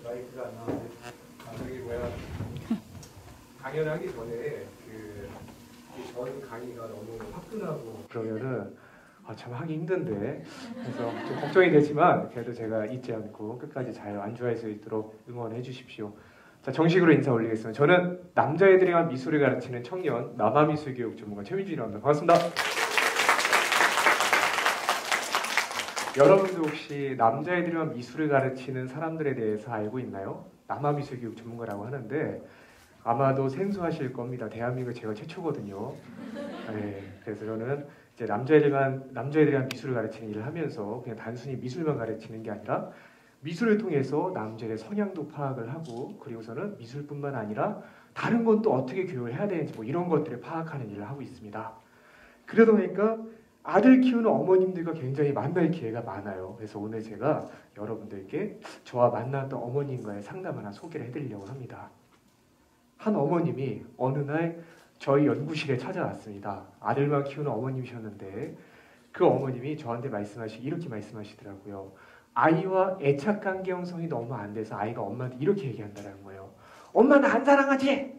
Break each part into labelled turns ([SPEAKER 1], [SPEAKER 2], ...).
[SPEAKER 1] 마이크가 안 나오는데 저기 뭐야 강연하기 전에 전 강의가 너무 화끈하고 그러면은 참 하기 힘든데 그래서 좀 걱정이 되지만 그래도 제가 잊지 않고 끝까지 잘 완주할 수 있도록 응원해 주십시오. 자, 정식으로 인사 올리겠습니다. 저는 남자애들에만 미술을 가르치는 청년 남아미술교육 전문가 최민준이라고 합니다. 반갑습니다. 여러분도 혹시 남자애들에만 미술을 가르치는 사람들에 대해서 알고 있나요? 남아미술교육 전문가라고 하는데 아마도 생소하실 겁니다. 대한민국 제가 최초거든요. 네, 그래서 저는 이제 남자애들이랑 미술을 가르치는 일을 하면서 그냥 단순히 미술만 가르치는 게 아니라 미술을 통해서 남자의 성향도 파악을 하고 그리고서는 미술뿐만 아니라 다른 건 또 어떻게 교육을 해야 되는지 뭐 이런 것들을 파악하는 일을 하고 있습니다. 그러다 보니까 아들 키우는 어머님들과 굉장히 만날 기회가 많아요. 그래서 오늘 제가 여러분들께 저와 만났던 어머님과의 상담 하나 소개를 해드리려고 합니다. 한 어머님이 어느 날 저희 연구실에 찾아왔습니다. 아들만 키우는 어머님이셨는데 그 어머님이 저한테 이렇게 말씀하시더라고요. 아이와 애착관계 형성이 너무 안 돼서 아이가 엄마한테 이렇게 얘기한다는 거예요. 엄마 나 안 사랑하지?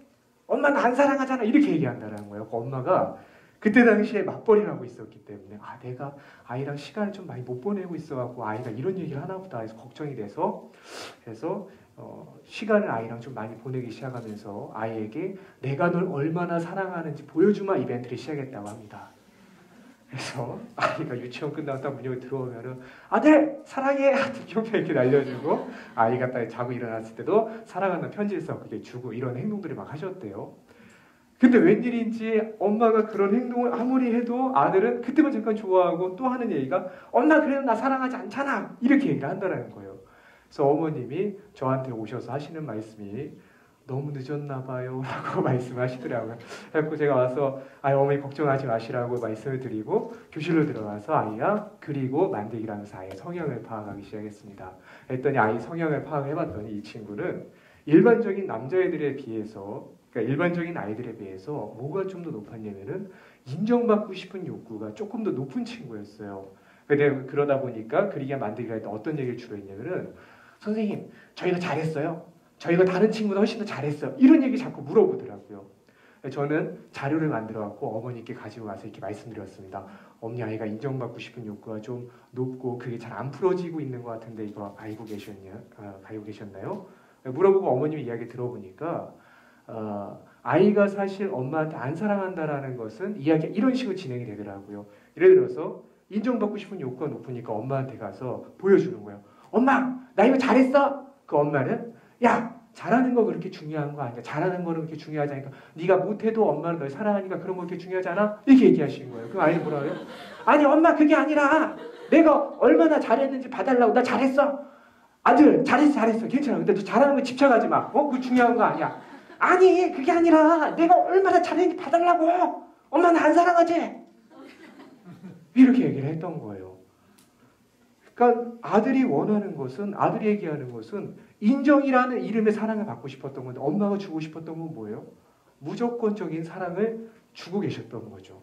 [SPEAKER 1] 엄마 나 안 사랑하잖아. 이렇게 얘기한다는 거예요. 그 엄마가 그때 당시에 맞벌이를 하고 있었기 때문에 내가 아이랑 시간을 좀 많이 못 보내고 있어갖고 아이가 이런 얘기를 하나 보다 해서 걱정이 돼서 그래서 시간을 아이랑 좀 많이 보내기 시작하면서 아이에게 내가 널 얼마나 사랑하는지 보여주마 이벤트를 시작했다고 합니다. 그래서 아이가 유치원 끝나고 딱 문역에 들어오면은 아들 사랑해 기용표 이렇게 날려주고 아이가 딱 자고 일어났을 때도 사랑한다는 편지를 써 그게 주고 이런 행동들을 막 하셨대요. 근데 웬일인지 엄마가 그런 행동을 아무리 해도 아들은 그때만 잠깐 좋아하고 또 하는 얘기가 엄마 그래도 나 사랑하지 않잖아 이렇게 얘기를 한다는 거예요. 그래서 어머님이 저한테 오셔서 하시는 말씀이 너무 늦었나 봐요 라고 말씀하시더라고요. 그래서 제가 와서 어머니 걱정하지 마시라고 말씀을 드리고 교실로 들어가서 아이야 그리고 만들기라면서 아이의 성향을 파악하기 시작했습니다. 그랬더니 아이 성향을 파악해봤더니 이 친구는 일반적인 남자애들에 비해서 그러니까 일반적인 아이들에 비해서 뭐가 좀 더 높았냐면은 인정받고 싶은 욕구가 조금 더 높은 친구였어요. 근데 그러다 보니까 그리기가 만들기가 할 때 어떤 얘기를 주로 했냐면은 선생님 저희가 잘했어요. 저희가 다른 친구보다 훨씬 더 잘했어요. 이런 얘기 자꾸 물어보더라고요. 저는 자료를 만들어갖고 어머니께 가지고 와서 이렇게 말씀드렸습니다. 어머니 아이가 인정받고 싶은 욕구가 좀 높고 그게 잘 안 풀어지고 있는 것 같은데 이거 알고 계셨나요? 물어보고 어머님의 이야기 들어보니까 아이가 사실 엄마한테 안 사랑한다라는 것은 이야기가 이런 식으로 진행이 되더라고요. 예를 들어서 인정받고 싶은 욕구가 높으니까 엄마한테 가서 보여주는 거예요. 엄마 나 이거 잘했어? 그 엄마는 야 잘하는 거 그렇게 중요한 거 아니야. 잘하는 거는 그렇게 중요하지 않으니까 네가 못해도 엄마는 널 사랑하니까 그런 거 그렇게 중요하지 않아? 이렇게 얘기하시는 거예요. 그럼 아이는 뭐라 그래요? 아니 엄마 그게 아니라 내가 얼마나 잘했는지 봐달라고. 나 잘했어. 아들 잘했어 괜찮아. 근데 너 잘하는 거 집착하지 마. 그거 중요한 거 아니야. 아니 그게 아니라 내가 얼마나 잘했는지 봐달라고. 엄마 나 안 사랑하지? 이렇게 얘기를 했던 거예요. 그러니까 아들이 원하는 것은 아들이 얘기하는 것은 인정이라는 이름의 사랑을 받고 싶었던 건데 엄마가 주고 싶었던 건 뭐예요? 무조건적인 사랑을 주고 계셨던 거죠.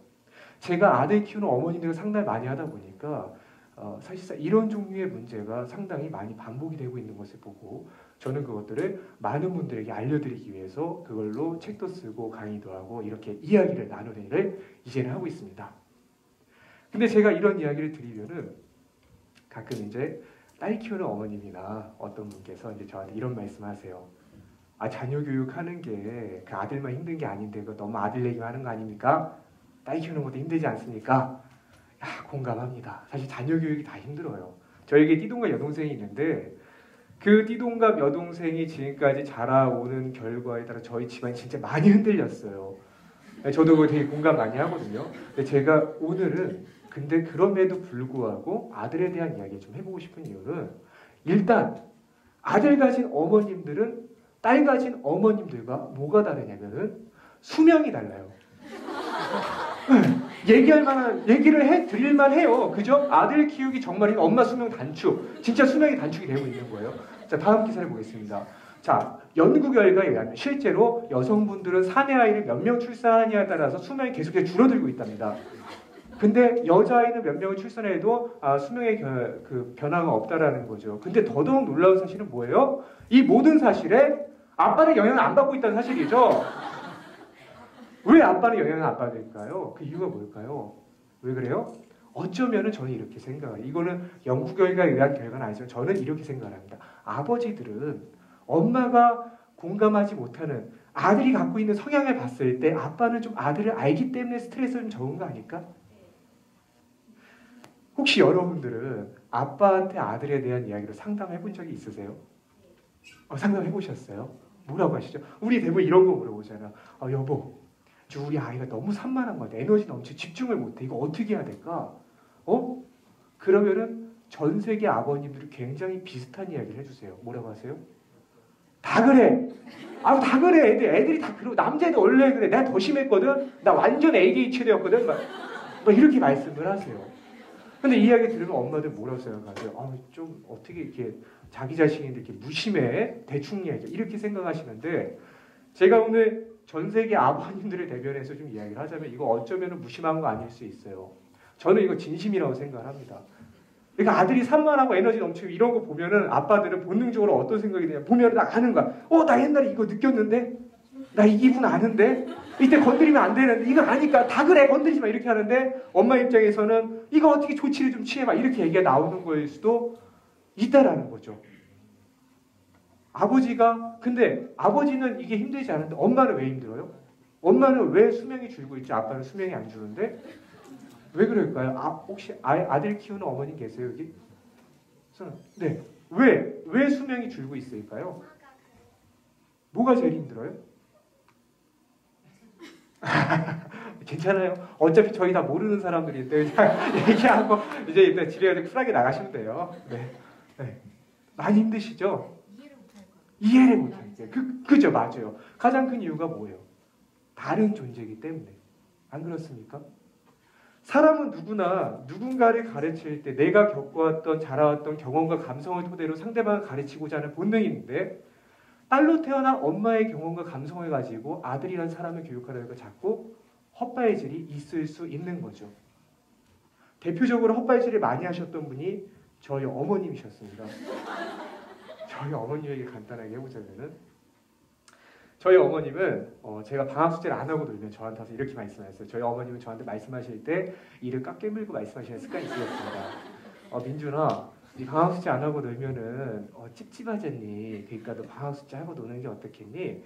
[SPEAKER 1] 제가 아들 키우는 어머님들과 상담을 많이 하다 보니까 사실상 이런 종류의 문제가 상당히 많이 반복이 되고 있는 것을 보고 저는 그것들을 많은 분들에게 알려드리기 위해서 그걸로 책도 쓰고 강의도 하고 이렇게 이야기를 나누는 일을 이제는 하고 있습니다. 근데 제가 이런 이야기를 드리면은 가끔 이제 딸 키우는 어머님이나 어떤 분께서 이제 저한테 이런 말씀하세요. 자녀 교육하는 게 그 아들만 힘든 게 아닌데 그거 너무 아들 얘기만 하는 거 아닙니까? 딸 키우는 것도 힘들지 않습니까? 공감합니다. 사실 자녀 교육이 다 힘들어요. 저에게 띠동갑 여동생이 있는데 그 띠동갑 여동생이 지금까지 자라오는 결과에 따라 저희 집안이 진짜 많이 흔들렸어요. 저도 그거 되게 공감 많이 하거든요. 근데 제가 오늘은 근데 그럼에도 불구하고 아들에 대한 이야기 좀 해보고 싶은 이유는 일단 아들 가진 어머님들은 딸 가진 어머님들과 뭐가 다르냐면은 수명이 달라요. 얘기할 만한, 얘기를 드릴만 해요. 그죠? 아들 키우기 정말 엄마 수명 단축. 진짜 수명이 단축이 되고 있는 거예요. 자, 다음 기사를 보겠습니다. 자, 연구 결과에 의하면 실제로 여성분들은 사내 아이를 몇 명 출산하느냐에 따라서 수명이 계속해서 줄어들고 있답니다. 근데 여자아이는 몇 명을 출산해도 수명의 그 변화가 없다라는 거죠. 근데 더더욱 놀라운 사실은 뭐예요? 이 모든 사실에 아빠는 영향을 안 받고 있다는 사실이죠. 왜 아빠는 영향을 안 받을까요? 그 이유가 뭘까요? 왜 그래요? 어쩌면은 저는 이렇게 생각해요. 이거는 연구 결과에 의한 결과는 아니지만 저는 이렇게 생각합니다. 아버지들은 엄마가 공감하지 못하는 아들이 갖고 있는 성향을 봤을 때 아빠는 좀 아들을 알기 때문에 스트레스가 좀 적은 거 아닐까? 혹시 여러분들은 아빠한테 아들에 대한 이야기를 상담해 본 적이 있으세요? 상담해 보셨어요? 뭐라고 하시죠? 우리 대부분 이런 거 물어보잖아. 여보, 우리 아이가 너무 산만한 것 같아. 에너지 넘치고 집중을 못해. 이거 어떻게 해야 될까? 그러면은 전 세계 아버님들이 굉장히 비슷한 이야기를 해주세요. 뭐라고 하세요? 다 그래. 다 그래. 애들이 다 그러고 남자애들 원래 그래. 내가 더 심했거든. 나 완전 ADHD였거든. 막 이렇게 말씀을 하세요. 근데 이 이야기 들으면 엄마들 뭐라고 생각하세요? 좀 어떻게 이렇게 자기 자신인데 이렇게 무심해? 대충 얘기 이렇게 생각하시는데 제가 오늘 전 세계 아버님들을 대변해서 좀 이야기를 하자면 이거 어쩌면 무심한 거 아닐 수 있어요. 저는 이거 진심이라고 생각을 합니다. 그러니까 아들이 산만하고 에너지 넘치고 이런 거 보면은 아빠들은 본능적으로 어떤 생각이 드냐 보면 나 아는 거야. 나 옛날에 이거 느꼈는데 나 이 기분 아는데 이때 건드리면 안 되는데 이거 아니까 다 그래 건드리지 마 이렇게 하는데 엄마 입장에서는 이거 어떻게 조치를 좀 취해봐 이렇게 얘기가 나오는 거일 수도 있다라는 거죠. 근데 아버지는 이게 힘들지 않은데 엄마는 왜 힘들어요? 엄마는 왜 수명이 줄고 있지 아빠는 수명이 안 주는데 왜 그럴까요? 혹시 아들 키우는 어머니 계세요 여기? 네. 왜 수명이 줄고 있을까요? 뭐가 제일 힘들어요? 괜찮아요. 어차피 저희 다 모르는 사람들인데 그냥 얘기하고 이제 일단 집에 쿨하게 나가시면 돼요. 네. 많이 힘드시죠? 이해를 못하니까. 그죠, 맞아요. 가장 큰 이유가 뭐예요? 다른 존재이기 때문에. 안 그렇습니까? 사람은 누구나 누군가를 가르칠 때 내가 겪어왔던 자라왔던 경험과 감성을 토대로 상대방을 가르치고자 하는 본능이 있는데 딸로 태어난 엄마의 경험과 감성을 가지고 아들이란 사람을 교육하려고 자꾸 헛발질이 있을 수 있는 거죠. 대표적으로 헛발질을 많이 하셨던 분이 저희 어머님이셨습니다. 저희 어머님에게 간단하게 해보자면은 저희 어머님은 제가 방학 숙제를 안 하고 놀면 저한테 와서 이렇게 말씀하셨어요. 저희 어머님은 저한테 말씀하실 때 이를 꽉 깨물고 말씀하시는 습관이 있으셨습니다. 민준아, 네 방학 숙제 안 하고 놀면은 찝찝하잖니. 그러니까 너 방학 숙제 하고 노는 게 어떻겠니?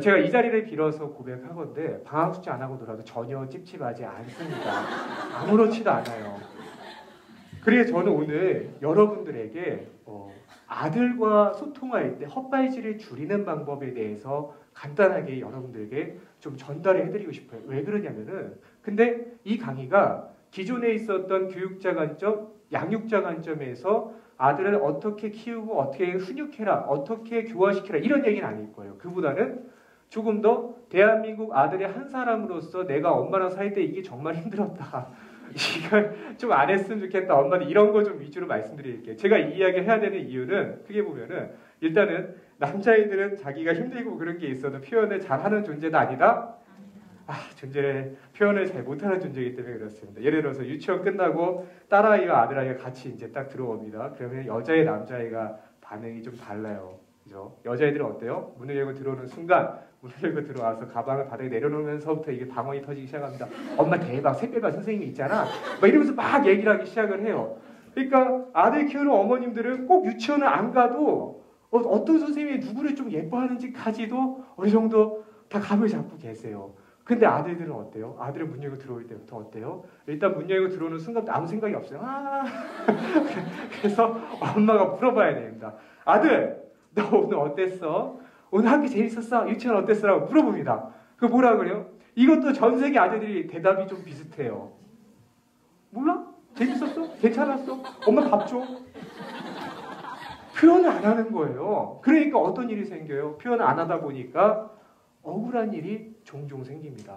[SPEAKER 1] 제가 이 자리를 빌어서 고백하건데 방학 숙제 안 하고 놀아도 전혀 찝찝하지 않습니다. 아무렇지도 않아요. 그래서 저는 오늘 여러분들에게 아들과 소통할 때 헛발질을 줄이는 방법에 대해서 간단하게 여러분들에게 좀 전달을 해드리고 싶어요. 왜 그러냐면은 근데 이 강의가 기존에 있었던 교육자 관점, 양육자 관점에서 아들을 어떻게 키우고 어떻게 훈육해라, 어떻게 교화시켜라 이런 얘기는 아닐 거예요. 그보다는 조금 더 대한민국 아들의 한 사람으로서 내가 엄마랑 살 때 이게 정말 힘들었다. 이걸 좀 안 했으면 좋겠다. 엄마는 이런 거 좀 위주로 말씀드릴게요. 제가 이 이야기 해야 되는 이유는 크게 보면은 일단은 남자애들은 자기가 힘들고 그런 게 있어도 표현을 잘하는 존재는 아니다. 존재를 표현을 잘 못하는 존재이기 때문에 그렇습니다. 예를 들어서 유치원 끝나고 딸아이와 아들아이가 같이 이제 딱 들어옵니다. 그러면 여자애 남자애가 반응이 좀 달라요. 그죠? 여자애들은 어때요? 문을 열고 들어오는 순간 문을 열고 들어와서 가방을 바닥에 내려놓으면서부터 이게 방언이 터지기 시작합니다. 엄마 대박, 샛별반 선생님이 있잖아. 막 이러면서 막 얘기를 하기 시작을 해요. 그러니까 아들 키우는 어머님들은 꼭 유치원을 안 가도 어떤 선생님이 누구를 좀 예뻐하는지까지도 어느 정도 다 감을 잡고 계세요. 근데 아들들은 어때요? 아들은 문 열고 들어올 때부터 어때요? 일단 문 열고 들어오는 순간부터 아무 생각이 없어요. 그래서 엄마가 물어봐야 됩니다. 아들, 너 오늘 어땠어? 오늘 학교 재밌었어? 유치원 어땠어? 라고 물어봅니다. 그 뭐라 그래요? 이것도 전 세계 아들들이 대답이 좀 비슷해요. 몰라? 재밌었어? 괜찮았어? 엄마 밥 줘? 표현을 안 하는 거예요. 그러니까 어떤 일이 생겨요? 표현을 안 하다 보니까 억울한 일이 종종 생깁니다.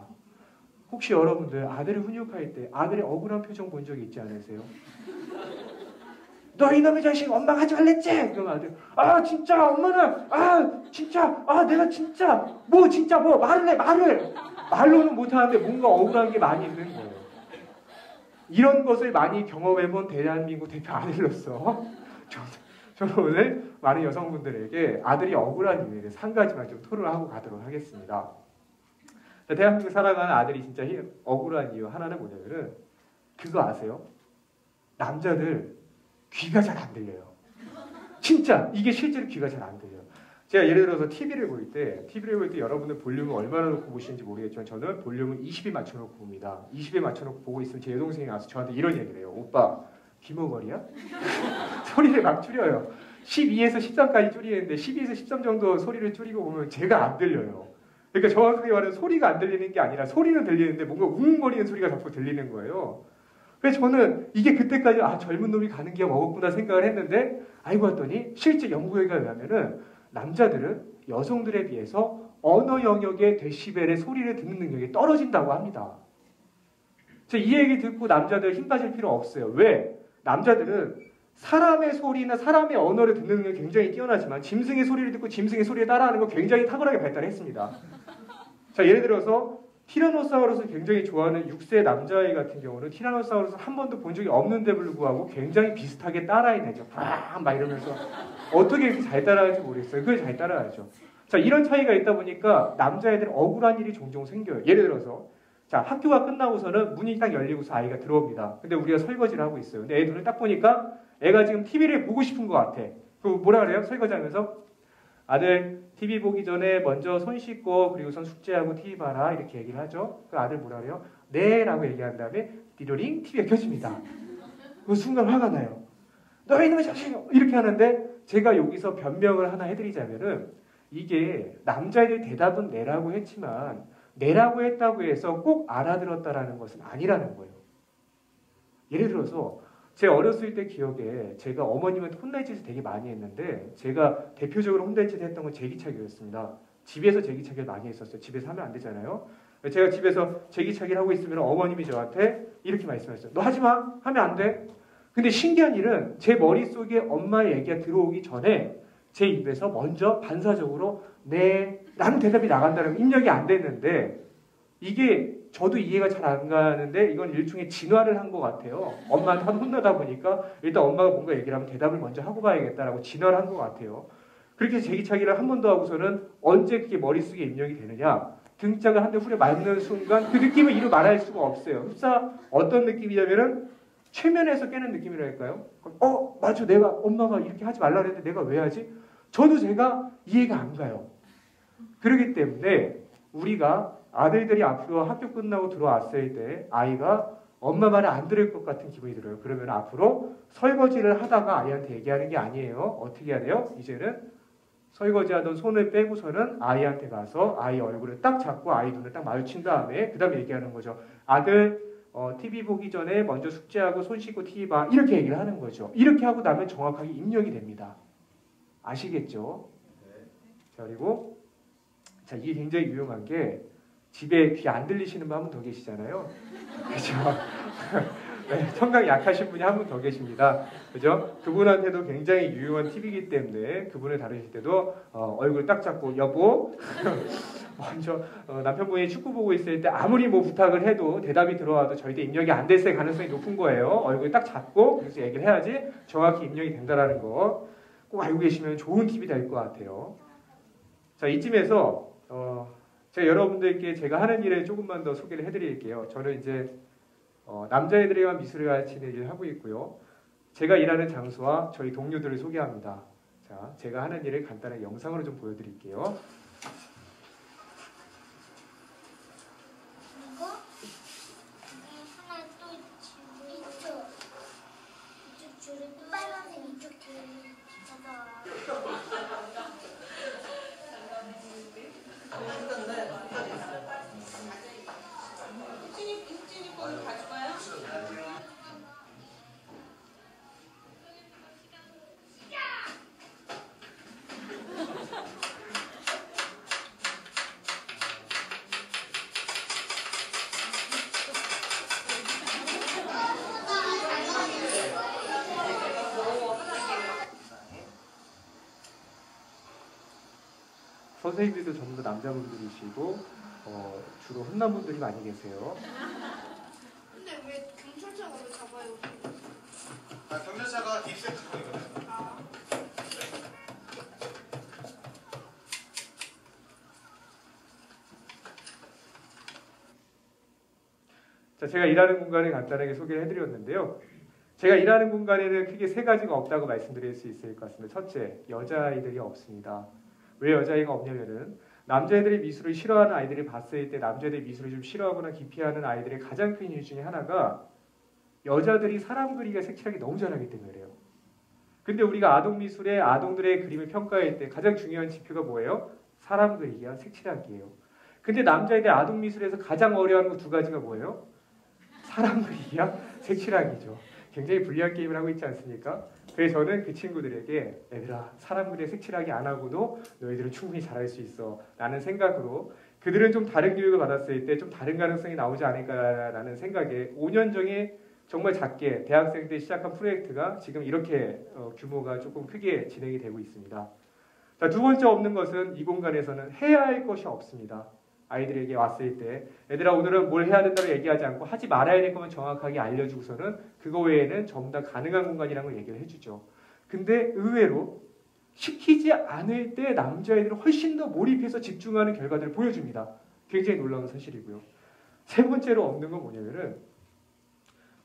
[SPEAKER 1] 혹시 여러분들 아들이 훈육할 때 아들의 억울한 표정 본 적이 있지 않으세요? 너 이놈의 자식 엄마가 하지 말랬지? 그럼 아들 아 진짜 엄마는 아 진짜 아 내가 진짜 뭐 말을 해 말로는 못하는데 뭔가 억울한 게 많이 있는 거예요. 이런 것을 많이 경험해본 대한민국 대표 아들로서 저는 오늘 많은 여성분들에게 아들이 억울한 이유에 대해서 한 가지만 좀 토론을 하고 가도록 하겠습니다. 대한민국 살아가는 아들이 진짜 억울한 이유 하나는 뭐냐면은 그거 아세요? 남자들 귀가 잘 안 들려요. 진짜 이게 실제로 귀가 잘 안 들려요. 제가 예를 들어서 TV를 볼 때 여러분들 볼륨을 얼마나 놓고 보시는지 모르겠지만 저는 볼륨을 20에 맞춰놓고 봅니다. 20에 맞춰놓고 보고 있으면 제 여동생이 와서 저한테 이런 얘기를 해요. 오빠 귀머거리야? 소리를 막 줄여요. 12에서 13까지 줄이는데 12에서 13 정도 소리를 줄이고 보면 제가 안 들려요. 그러니까 정확하게 말하면 소리가 안 들리는 게 아니라 소리는 들리는데 뭔가 웅웅거리는 소리가 자꾸 들리는 거예요. 그래서 저는 이게 그때까지 젊은 놈이 가는 게 먹었구나 생각을 했는데 알고 봤더니 실제 연구에 의하면은 남자들은 여성들에 비해서 언어 영역의 데시벨의 소리를 듣는 능력이 떨어진다고 합니다. 이 얘기 듣고 남자들 힘 빠질 필요 없어요. 왜? 남자들은 사람의 소리나 사람의 언어를 듣는 능력이 굉장히 뛰어나지만 짐승의 소리를 듣고 짐승의 소리에 따라하는 거 굉장히 탁월하게 발달했습니다. 예를 들어서 티라노사우루스 굉장히 좋아하는 6세 남자아이 같은 경우는 티라노사우루스 한 번도 본 적이 없는데 불구하고 굉장히 비슷하게 따라해내죠. 막 이러면서 어떻게 이렇게 잘 따라하는지 모르겠어요. 그걸 잘 따라하죠. 이런 차이가 있다 보니까 남자애들 억울한 일이 종종 생겨요. 예를 들어서 학교가 끝나고서는 문이 딱 열리고서 아이가 들어옵니다. 근데 우리가 설거지를 하고 있어요. 근데 애 눈을 딱 보니까 애가 지금 TV를 보고 싶은 것 같아. 그럼 뭐라 그래요? 설거지하면서 아들 TV 보기 전에 먼저 손 씻고 그리고선 숙제하고 TV 봐라 이렇게 얘기를 하죠. 그 아들 뭐라 그래요? 네 라고 얘기한 다음에 띠로링 TV가 켜집니다. 그 순간 화가 나요. 너 이놈의 자식 이렇게 하는데 제가 여기서 변명을 하나 해드리자면은 이게 남자애들 대답은 네라고 했지만 네라고 했다고 해서 꼭 알아들었다라는 것은 아니라는 거예요. 예를 들어서 제 어렸을 때 기억에 제가 어머님한테 혼날 짓을 되게 많이 했는데 제가 대표적으로 혼날 짓을 했던 건 제기차기였습니다. 집에서 제기차기를 많이 했었어요. 집에서 하면 안 되잖아요. 제가 집에서 제기차기를 하고 있으면 어머님이 저한테 이렇게 말씀하셨어요. 너 하지 마. 하면 안 돼. 근데 신기한 일은 제 머릿속에 엄마의 얘기가 들어오기 전에 제 입에서 먼저 반사적으로 네 라는 대답이 나간다는 건 입력이 안 됐는데 이게 저도 이해가 잘 안 가는데 이건 일종의 진화를 한 것 같아요. 엄마한테 혼나다 보니까 일단 엄마가 뭔가 얘기를 하면 대답을 먼저 하고 봐야겠다라고 진화를 한 것 같아요. 그렇게 제기차기를 한 번 더 하고서는 언제 그게 머릿속에 입력이 되느냐. 등짝을 한 대 후려 맞는 순간 그 느낌을 이루 말할 수가 없어요. 흡사 어떤 느낌이냐면은 최면에서 깨는 느낌이랄까요? 맞아. 내가 엄마가 이렇게 하지 말라 그랬는데 내가 왜 하지? 저도 제가 이해가 안 가요. 그렇기 때문에 우리가 아들들이 앞으로 학교 끝나고 들어왔을 때 아이가 엄마 말을 안 들을 것 같은 기분이 들어요. 그러면 앞으로 설거지를 하다가 아이한테 얘기하는 게 아니에요. 어떻게 해야 돼요? 이제는 설거지하던 손을 빼고서는 아이한테 가서 아이 얼굴을 딱 잡고 아이 눈을 딱 마주친 다음에 그 다음에 얘기하는 거죠. 아들 TV 보기 전에 먼저 숙제하고 손 씻고 TV 봐. 이렇게 얘기를 하는 거죠. 이렇게 하고 나면 정확하게 입력이 됩니다. 아시겠죠? 그리고 이게 굉장히 유용한 게 집에 귀 안 들리시는 분 한 분 더 계시잖아요. 그죠? 네, 청각 약하신 분이 한 분 더 계십니다. 그죠? 그분한테도 굉장히 유용한 팁이기 때문에 그분을 다루실 때도 얼굴 딱 잡고 여보 먼저 남편분이 축구 보고 있을 때 아무리 뭐 부탁을 해도 대답이 들어와도 절대 입력이 안 됐을 가능성이 높은 거예요. 얼굴 딱 잡고 그래서 얘기를 해야지 정확히 입력이 된다라는 거 꼭 알고 계시면 좋은 팁이 될 것 같아요. 이쯤에서 제가 여러분들께 제가 하는 일을 조금만 더 소개를 해드릴게요. 저는 이제 남자애들에게만 미술을 가르치는 일을 하고 있고요. 제가 일하는 장소와 저희 동료들을 소개합니다. 제가 하는 일을 간단하게 영상으로 좀 보여드릴게요.
[SPEAKER 2] 그리고 하나 또 이쪽 줄을 또 빨간색 이쪽 줄을 잡아와. 육진이 거는 가져가요?
[SPEAKER 1] 선생님들도 전부 다 남자분들이시고 주로 혼난 분들이 많이 계세요.
[SPEAKER 2] 근데 왜 경찰차가 왜 잡아요?
[SPEAKER 3] 경찰차가 딥센트거든요.
[SPEAKER 1] 자, 제가 일하는 공간을 간단하게 소개를 해드렸는데요. 제가 일하는 공간에는 크게 세 가지가 없다고 말씀드릴 수 있을 것 같습니다. 첫째, 여자아이들이 없습니다. 왜 여자아이가 없냐면은 남자애들이 미술을 싫어하는 아이들이 봤을 때 남자애들이 미술을 좀 싫어하거나 기피하는 아이들의 가장 큰 이유 중에 하나가 여자들이 사람 그리기가 색칠하기 너무 잘하기 때문에 그래요. 근데 우리가 아동미술의 아동들의 그림을 평가할 때 가장 중요한 지표가 뭐예요? 사람 그리기와 색칠하기예요. 근데 남자애들 아동미술에서 가장 어려워하는 거 두 가지가 뭐예요? 사람 그리기와 색칠하기죠. 굉장히 불리한 게임을 하고 있지 않습니까? 그래서 저는 그 친구들에게 얘들아 사람 그리기 색칠하기 안 하고도 너희들은 충분히 잘할 수 있어 라는 생각으로 그들은 좀 다른 교육을 받았을 때 좀 다른 가능성이 나오지 않을까라는 생각에 5년 전에 정말 작게 대학생 때 시작한 프로젝트가 지금 이렇게 규모가 조금 크게 진행이 되고 있습니다. 자, 두 번째 없는 것은 이 공간에서는 해야 할 것이 없습니다. 아이들에게 왔을 때 얘들아 오늘은 뭘 해야 된다고 얘기하지 않고 하지 말아야 될 것만 정확하게 알려주고서는 그거 외에는 전부 다 가능한 공간이라는 걸 얘기를 해주죠. 근데 의외로 시키지 않을 때 남자애들은 훨씬 더 몰입해서 집중하는 결과들을 보여줍니다. 굉장히 놀라운 사실이고요. 세 번째로 없는 건 뭐냐면은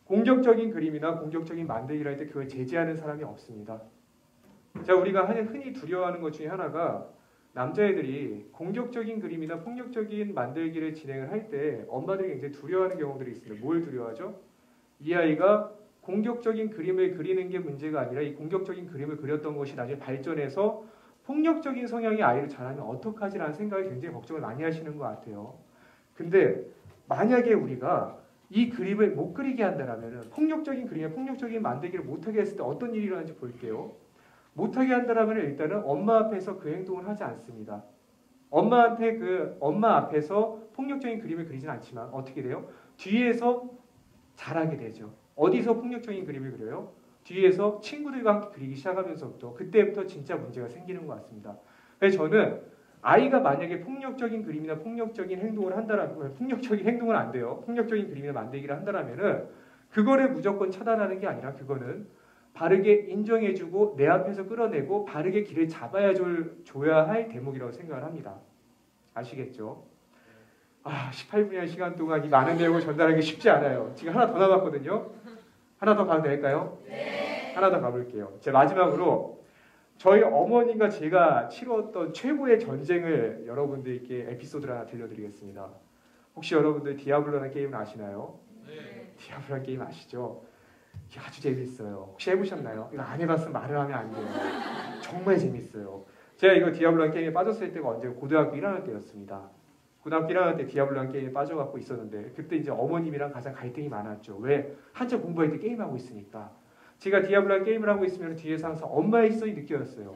[SPEAKER 1] 공격적인 그림이나 공격적인 만들기를 할 때 그걸 제지하는 사람이 없습니다. 자, 우리가 흔히 두려워하는 것 중에 하나가 남자애들이 공격적인 그림이나 폭력적인 만들기를 진행을 할 때 엄마들이 굉장히 두려워하는 경우들이 있습니다. 뭘 두려워하죠? 이 아이가 공격적인 그림을 그리는 게 문제가 아니라 이 공격적인 그림을 그렸던 것이 나중에 발전해서 폭력적인 성향의 아이를 자라면 어떡하지라는 생각을 굉장히 걱정을 많이 하시는 것 같아요. 근데 만약에 우리가 이 그림을 못 그리게 한다면 폭력적인 그림이나 폭력적인 만들기를 못하게 했을 때 어떤 일이 일어나는지 볼게요. 못하게 한다면 일단은 엄마 앞에서 그 행동을 하지 않습니다. 엄마 앞에서 폭력적인 그림을 그리진 않지만 어떻게 돼요? 뒤에서 잘하게 되죠. 어디서 폭력적인 그림을 그려요? 뒤에서 친구들과 함께 그리기 시작하면서부터 그때부터 진짜 문제가 생기는 것 같습니다. 그래서 저는 아이가 만약에 폭력적인 그림이나 폭력적인 행동을 한다라면 폭력적인 행동은 안 돼요. 폭력적인 그림이나 만들기를 한다라면은 그거를 무조건 차단하는 게 아니라 그거는 바르게 인정해주고 내 앞에서 끌어내고 바르게 길을 줘야 할 대목이라고 생각을 합니다. 아시겠죠? 18분의 시간 동안 이 많은 내용을 전달하기 쉽지 않아요. 지금 하나 더 남았거든요. 하나 더 가도 될까요? 네. 하나 더 가볼게요. 제 마지막으로 저희 어머님과 제가 치렀던 최고의 전쟁을 여러분들께 에피소드를 하나 들려드리겠습니다. 혹시 여러분들 디아블로라는 게임을 아시나요? 네. 디아블로라는 게임 아시죠? 아주 재밌어요. 혹시 해보셨나요? 이거 안 해봤으면 말을 하면 안 돼요. 정말 재밌어요. 제가 이거 디아블로라는 게임에 빠졌을 때가 언제 고등학교 1학년 때였습니다. 고등학교 1학년 때 디아블로라는 게임에 빠져갖고 있었는데 그때 이제 어머님이랑 가장 갈등이 많았죠. 왜? 한참 공부할 때 게임하고 있으니까. 제가 디아블로라는 게임을 하고 있으면 뒤에서 항상 엄마의 시선이 느껴졌어요.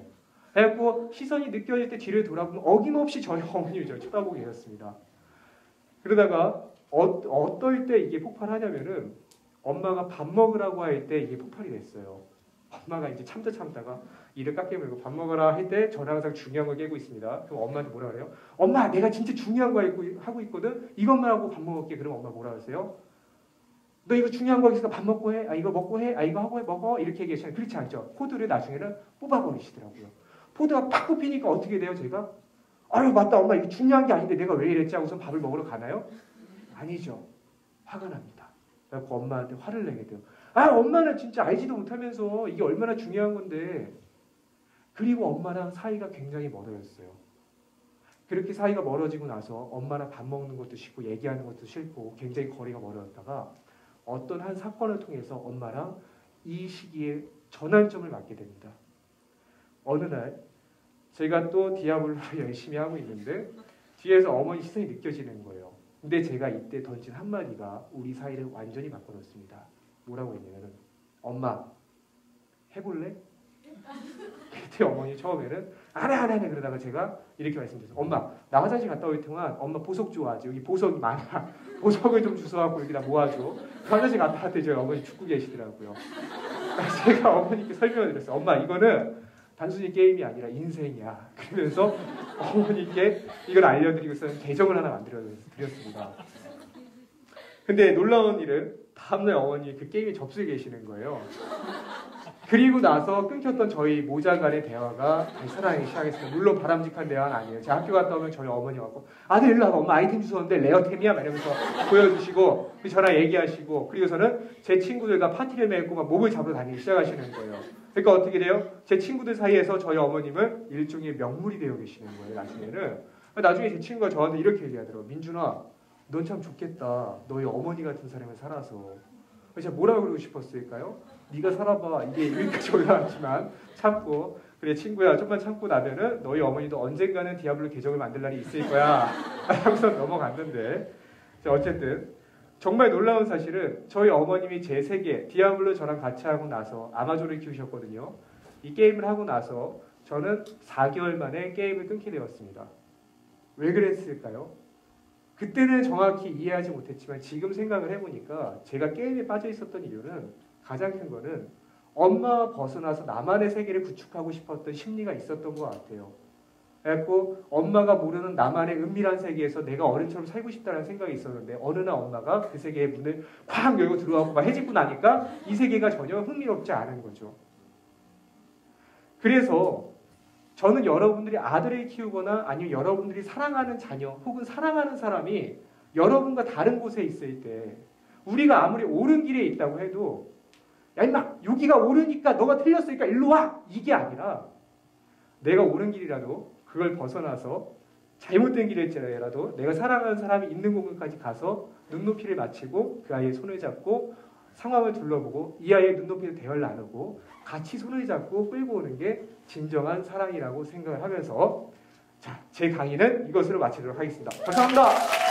[SPEAKER 1] 그래갖고 시선이 느껴질 때 뒤를 돌아보면 어김없이 저희 어머님이 저를 쳐다보고 계셨습니다. 그러다가 어떨 때 이게 폭발하냐면은 엄마가 밥 먹으라고 할 때 이게 폭발이 됐어요. 엄마가 이제 참다가 이를 깎게 물고 밥 먹으라 할 때 저는 항상 중요한 걸 깨고 있습니다. 그럼 엄마한테 뭐라 그래요? 엄마 내가 진짜 중요한 거 하고 있거든. 이것만 하고 밥 먹을게. 그럼 엄마 뭐라 하세요? 너 이거 중요한 거 있으니까 밥 먹고 해. 이거 먹고 해. 이거 하고 해. 먹어. 이렇게 얘기하시면 그렇지 않죠. 코드를 나중에는 뽑아버리시더라고요. 코드가 팍 뽑히니까 어떻게 돼요? 제가 아유 맞다 엄마 이거 중요한 게 아닌데 내가 왜 이랬지 하고서 밥을 먹으러 가나요? 아니죠. 화가 납니다. 그래서 엄마한테 화를 내게 돼요. 엄마는 진짜 알지도 못하면서 이게 얼마나 중요한 건데. 그리고 엄마랑 사이가 굉장히 멀어졌어요. 그렇게 사이가 멀어지고 나서 엄마랑 밥 먹는 것도 싫고 얘기하는 것도 싫고 굉장히 거리가 멀어졌다가 어떤 한 사건을 통해서 엄마랑 이 시기에 전환점을 맞게 됩니다. 어느 날 제가 또 디아블로를 열심히 하고 있는데 뒤에서 어머니 시선이 느껴지는 거예요. 근데 제가 이때 던진 한마디가 우리 사이를 완전히 바꿔놓습니다. 뭐라고 했냐면 엄마 해볼래? 그때 어머니 처음에는 안 해 그러다가 제가 이렇게 말씀드렸어요. 엄마 나 화장실 갔다 올 동안 엄마 보석 좋아하지. 여기 보석이 많아. 보석을 좀 주워갖고 여기다 모아줘. 화장실 갔다 왔더니 저희 어머니 죽고 계시더라고요. 제가 어머니께 설명을 드렸어요. 엄마 이거는 단순히 게임이 아니라 인생이야. 그러면서 어머니께 이걸 알려드리고서는 계정을 하나 만들어드렸습니다. 근데 놀라운 일은 다음날 어머니 그 게임에 접수해 계시는 거예요. 그리고 나서 끊겼던 저희 모자 간의 대화가 다시 살아나기 시작했습니다. 물론 바람직한 대화는 아니에요. 제가 학교 갔다 오면 저희 어머니 와서 아들 일로 와봐. 엄마 아이템 주웠는데 레어템이야? 이러면서 보여주시고 저랑 얘기하시고 그리고서는 제 친구들과 파티를 맺고 막 몹을 잡으러 다니기 시작하시는 거예요. 그러니까 어떻게 돼요? 제 친구들 사이에서 저희 어머님은 일종의 명물이 되어 계시는 거예요. 나중에 제 친구가 저한테 이렇게 얘기하더라고요. 민준아 넌 참 좋겠다. 너희 어머니 같은 사람을 살아서. 제가 뭐라고 그러고 싶었을까요? 네가 살아봐. 이게 여기까지 올라왔지만 참고 그래 친구야 좀만 참고 나면은 너희 어머니도 언젠가는 디아블로 계정을 만들 날이 있을 거야 하고서 넘어갔는데 자, 어쨌든 정말 놀라운 사실은 저희 어머님이 제 세계 디아블로 저랑 같이 하고 나서 아마존을 키우셨거든요. 이 게임을 하고 나서 저는 4개월 만에 게임을 끊게 되었습니다. 왜 그랬을까요? 그때는 정확히 이해하지 못했지만 지금 생각을 해보니까 제가 게임에 빠져 있었던 이유는 가장 큰 거는 엄마 벗어나서 나만의 세계를 구축하고 싶었던 심리가 있었던 것 같아요. 그래서 엄마가 모르는 나만의 은밀한 세계에서 내가 어른처럼 살고 싶다는 생각이 있었는데 어느 날 엄마가 그 세계의 문을 쾅 열고 들어가고 막 해집고 나니까 이 세계가 전혀 흥미롭지 않은 거죠. 그래서 저는 여러분들이 아들을 키우거나 아니면 여러분들이 사랑하는 자녀 혹은 사랑하는 사람이 여러분과 다른 곳에 있을 때 우리가 아무리 옳은 길에 있다고 해도 야 임마 여기가 옳으니까 너가 틀렸으니까 일로 와! 이게 아니라 내가 옳은 길이라도 그걸 벗어나서 잘못된 길일지라도 내가 사랑하는 사람이 있는 공간까지 가서 눈높이를 맞추고 그 아이의 손을 잡고 상황을 둘러보고 이 아이의 눈높이로 대화를 나누고 같이 손을 잡고 끌고 오는 게 진정한 사랑이라고 생각을 하면서 자, 제 강의는 이것으로 마치도록 하겠습니다. 감사합니다.